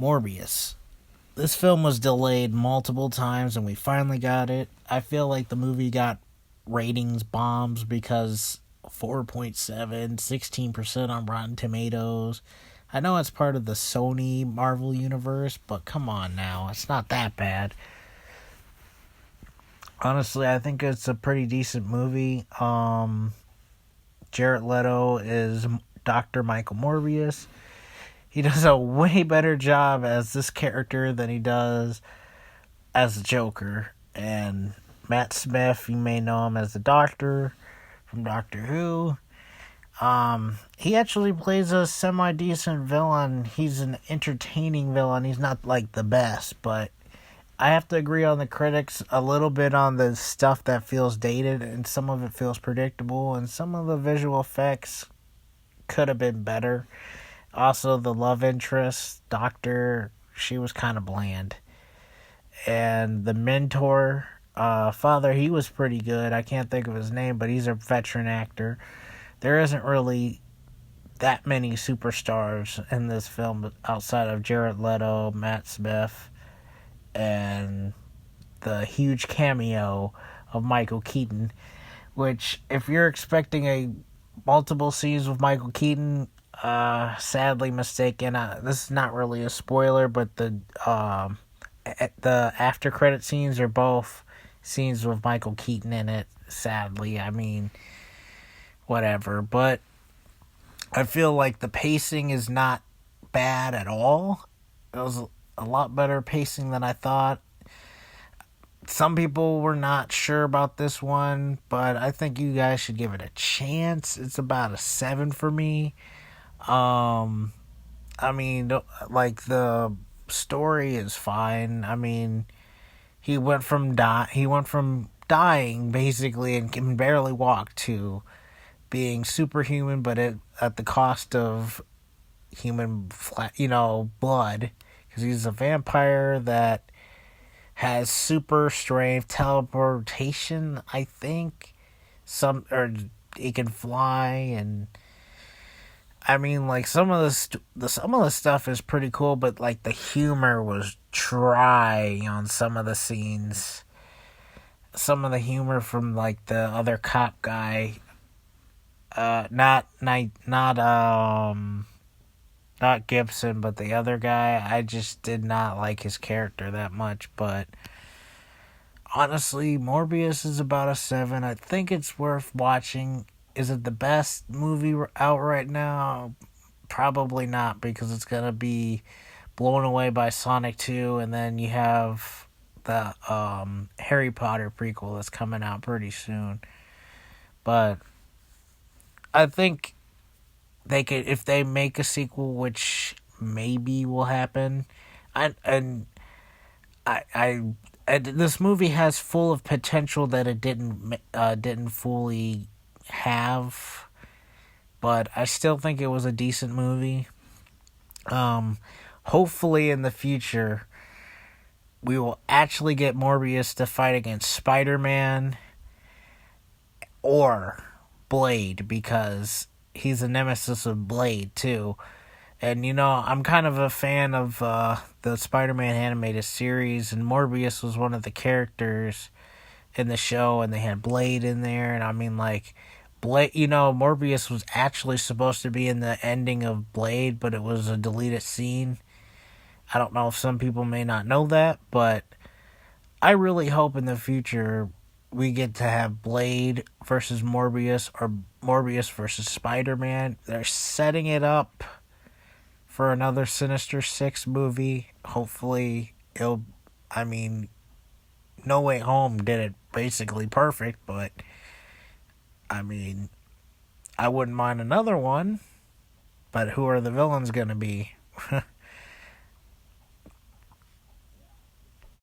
Morbius. This film was delayed multiple times and we finally got it. I feel like the movie got ratings bombs because 4.7, 16% on Rotten Tomatoes. I know it's part of the Sony Marvel universe, but come on now, it's not that bad. Honestly, I think it's a pretty decent movie. Jared Leto is Dr. Michael Morbius. He does a way better job as this character than he does as the Joker. And Matt Smith, you may know him as the Doctor from Doctor Who. He actually plays a semi-decent villain. He's an entertaining villain. He's not like the best, but I have to agree on the critics a little bit on the stuff that feels dated, and some of it feels predictable, and some of the visual effects could have been better. Also, the love interest, Doctor, she was kind of bland. And the mentor, father, he was pretty good. I can't think of his name, but he's a veteran actor. There isn't really that many superstars in this film outside of Jared Leto, Matt Smith, and the huge cameo of Michael Keaton, which, if you're expecting a multiple scenes with Michael Keaton, sadly mistaken. This is not really a spoiler, but the after credit scenes are both scenes with Michael Keaton in it. Sadly, I mean, whatever. But I feel like the pacing is not bad at all. It was a lot better pacing than I thought. Some people were not sure about this one, but I think you guys should give it a chance. It's about a 7 for me. I mean, like, the story is fine. I mean, he went from dying basically and can barely walk to being superhuman, but at the cost of human blood, because he's a vampire that has super strength, teleportation, I think. Or he can fly, and I mean, like, some of the stuff is pretty cool, but like the humor was dry on some of the scenes. Some of the humor from like the other cop guy, not Gibson, but the other guy. I just did not like his character that much, but honestly, Morbius is about a 7. I think it's worth watching. Is it the best movie out right now? Probably not, because it's going to be blown away by Sonic 2, and then you have the Harry Potter prequel that's coming out pretty soon. But I think they could, if they make a sequel, which maybe will happen. This movie has full of potential that it didn't fully have, but I still think it was a decent movie. Hopefully in the future we will actually get Morbius to fight against SpiderMan or Blade, because he's a nemesis of Blade too. And I'm kind of a fan of the Spider-Man animated series, and Morbius was one of the characters in the show, and they had Blade in there, and I mean, like, Blade, Morbius was actually supposed to be in the ending of Blade, but it was a deleted scene. I don't know if some people may not know that, but I really hope in the future we get to have Blade versus Morbius, or Morbius versus Spider-Man. They're setting it up for another Sinister Six movie. Hopefully No Way Home did it basically perfect, but I mean, I wouldn't mind another one, but who are the villains going to be?